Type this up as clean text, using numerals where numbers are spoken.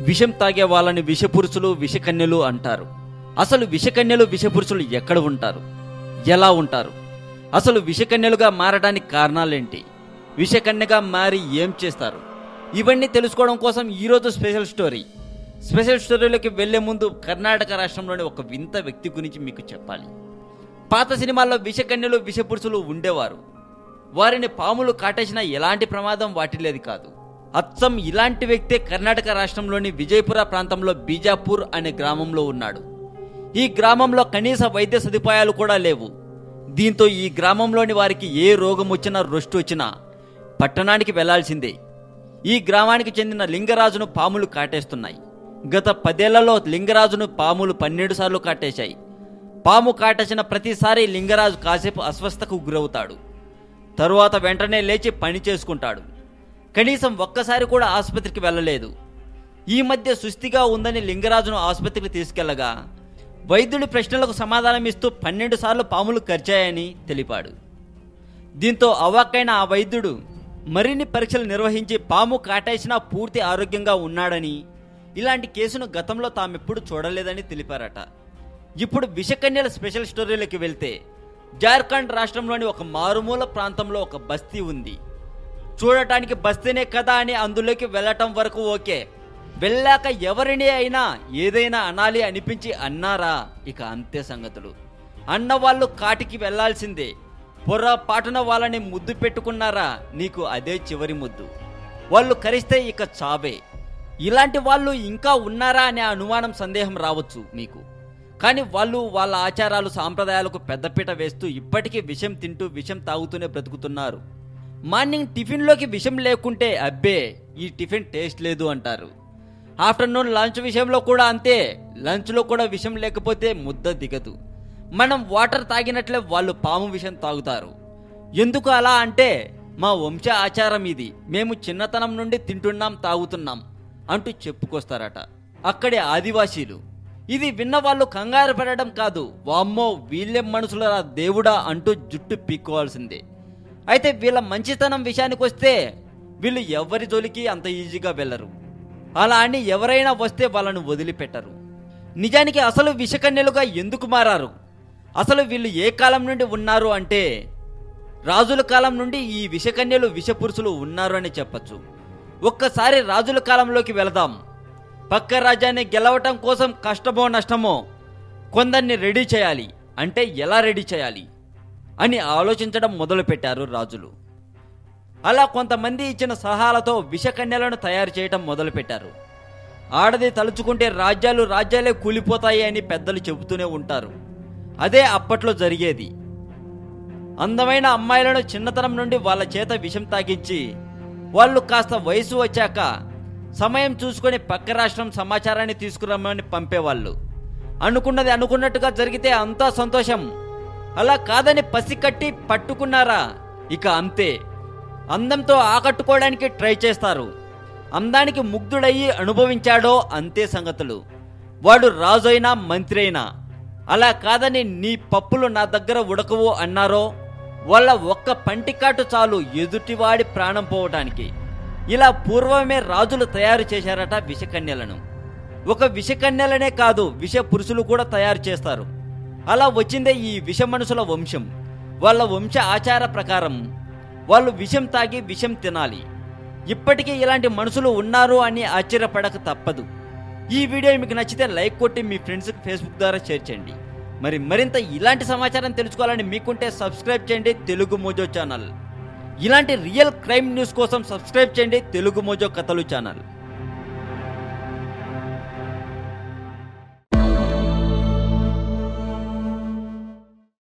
విషం తాగే వాళ్ళని విషపురుషులు, విషకన్యలు అంటారు. అసలు విషకన్యలు, విషపురుషులు ఎక్కడ ఉంటారు, ఎలా ఉంటారు, అసలు విషకన్యలుగా మారడానికి కారణాలేంటి, విషకన్యగా మారి ఏం చేస్తారు, ఇవన్నీ తెలుసుకోవడం కోసం ఈరోజు స్పెషల్ స్టోరీలోకి వెళ్లే ముందు కర్ణాటక రాష్ట్రంలోని ఒక వింత వ్యక్తి గురించి మీకు చెప్పాలి. పాత సినిమాల్లో విషకన్యలు, విషపురుషులు ఉండేవారు. వారిని పాములు కాటేసినా ఎలాంటి ప్రమాదం వాటిల్లేది కాదు. అచ్చం ఇలాంటి వ్యక్తే కర్ణాటక రాష్ట్రంలోని విజయపుర ప్రాంతంలో బీజాపూర్ అనే గ్రామంలో ఉన్నాడు. ఈ గ్రామంలో కనీస వైద్య సదుపాయాలు కూడా లేవు. దీంతో ఈ గ్రామంలోని వారికి ఏ రోగం వచ్చినా, రొస్టు వచ్చినా పట్టణానికి వెళ్లాల్సిందే. ఈ గ్రామానికి చెందిన లింగరాజును పాములు కాటేస్తున్నాయి. గత 10 ఏళ్లలో లింగరాజును పాములు 12 సార్లు కాటేశాయి. పాము కాటేసిన ప్రతిసారి లింగరాజు కాసేపు అస్వస్థకు గురవుతాడు. తరువాత వెంటనే లేచి పని చేసుకుంటాడు. కనీసం ఒక్కసారి కూడా ఆసుపత్రికి వెళ్ళలేదు. ఈ మధ్య సుస్థిగా ఉందని లింగరాజును ఆసుపత్రికి తీసుకెళ్లగా వైద్యుడి ప్రశ్నలకు సమాధానం ఇస్తూ 12 సార్లు పాములు కరిచాయని తెలిపాడు. దీంతో అవాక్కైన ఆ వైద్యుడు మరిన్ని పరీక్షలు నిర్వహించి పాము కాటేసినా పూర్తి ఆరోగ్యంగా ఉన్నాడని, ఇలాంటి కేసును గతంలో తామెప్పుడు చూడలేదని తెలిపారట. ఇప్పుడు విషకన్యల స్పెషల్ స్టోరీలోకి వెళ్తే, జార్ఖండ్ రాష్ట్రంలోని ఒక మారుమూల ప్రాంతంలో ఒక బస్తీ ఉంది. చూడటానికి బస్తీనే కదా అని అందులోకి వెళ్ళటం వరకు ఓకే. వెళ్ళాక ఎవరిని అయినా ఏదైనా అనాలి అనిపించి అన్నారా, ఇక అంతే సంగతులు. అన్నవాళ్ళు కాటికి వెళ్లాల్సిందే. పొరపాటున వాళ్ళని ముద్దు పెట్టుకున్నారా, నీకు అదే చివరి ముద్దు. వాళ్ళు కరిస్తే ఇక చావే. ఇలాంటి వాళ్ళు ఇంకా ఉన్నారా అనే అనుమానం, సందేహం రావచ్చు మీకు. కానీ వాళ్ళు వాళ్ళ ఆచారాలు, సాంప్రదాయాలకు పెద్దపీట వేస్తూ ఇప్పటికీ విషం తింటూ, విషం తాగుతూనే బ్రతుకుతున్నారు. మార్నింగ్ టిఫిన్లోకి విషం లేకుంటే అబ్బే ఈ టిఫిన్ టేస్ట్ లేదు అంటారు. ఆఫ్టర్నూన్ లంచ్ విషయంలో కూడా అంతే. లంచ్లో కూడా విషం లేకపోతే ముద్ద దిగదు. మనం వాటర్ తాగినట్లే వాళ్ళు పాము విషం తాగుతారు. ఎందుకు అలా అంటే, మా వంశ ఆచారం ఇది, మేము చిన్నతనం నుండి తింటున్నాం, తాగుతున్నాం అంటూ చెప్పుకొస్తారట అక్కడి ఆదివాసీలు. ఇది విన్న వాళ్ళు కంగారు పడడం కాదు, వామ్మో వీళ్ళేం మనుషులరా దేవుడా అంటూ జుట్టు పీక్కోవాల్సిందే. అయితే వీళ్ళ మంచితనం విషయానికి వస్తే వీళ్ళు ఎవరి జోలికి అంత ఈజీగా వెళ్ళరు. అలా అని ఎవరైనా వస్తే వాళ్ళను వదిలిపెట్టరు. నిజానికి అసలు విషకన్యలుగా ఎందుకు మారారు, అసలు వీళ్ళు ఏ కాలం నుండి ఉన్నారు అంటే, రాజుల కాలం నుండి ఈ విషకన్యలు, విషపురుషులు ఉన్నారు అని చెప్పచ్చు. ఒక్కసారి రాజుల కాలంలోకి వెళదాం. పక్క రాజ్యాన్ని గెలవటం కోసం కష్టమో నష్టమో కొందరిని రెడీ చేయాలి. అంటే ఎలా రెడీ చేయాలి అని ఆలోచించడం మొదలుపెట్టారు రాజులు. అలా కొంతమంది ఇచ్చిన సలహాలతో విషకన్యలను తయారు చేయటం మొదలుపెట్టారు. ఆడది తలుచుకుంటే రాజ్యాలే కూలిపోతాయి అని పెద్దలు చెబుతూనే ఉంటారు. అదే అప్పట్లో జరిగేది. అందమైన అమ్మాయిలను చిన్నతనం నుండి వాళ్ళ చేత విషం తాగించి, వాళ్ళు కాస్త వయసు వచ్చాక సమయం చూసుకొని పక్క రాష్ట్రం సమాచారాన్ని తీసుకురమ్మని పంపేవాళ్ళు. అనుకున్నది అనుకున్నట్టుగా జరిగితే అంతా సంతోషం. అలా కాదని పసికట్టి పట్టుకున్నారా, ఇక అంతే. అందంతో ఆకట్టుకోవడానికి ట్రై చేస్తారు. అందానికి ముగ్ధుడయ్యి అనుభవించాడో అంతే సంగతులు. వాడు రాజు అయినా, మంత్రి అయినా. అలా కాదని నీ పప్పులు నా దగ్గర ఉడకవు అన్నారో, వాళ్ళ ఒక్క పంటికాటు చాలు ఎదుటివాడి ప్రాణం పోవటానికి. ఇలా పూర్వమే రాజులు తయారు చేశారట విషకన్యలను. ఒక విషకన్యలనే కాదు, విష పురుషులు కూడా తయారు చేస్తారు. అలా వచ్చిందే ఈ విష మనుషుల వంశం. వాళ్ళ వంశ ఆచార ప్రకారం వాళ్ళు విషం తాగి విషం తినాలి. ఇప్పటికీ ఇలాంటి మనుషులు ఉన్నారు అని ఆశ్చర్యపడక తప్పదు. ఈ వీడియో మీకు నచ్చితే లైక్ కొట్టి మీ ఫ్రెండ్స్కి ఫేస్బుక్ ద్వారా షేర్ చేయండి. మరింత ఇలాంటి సమాచారం తెలుసుకోవాలని మీకుంటే సబ్స్క్రైబ్ చేయండి తెలుగు మోజో ఛానల్. ఇలాంటి రియల్ క్రైమ్ న్యూస్ కోసం సబ్స్క్రైబ్ చేయండి తెలుగు మోజో కథలు ఛానల్.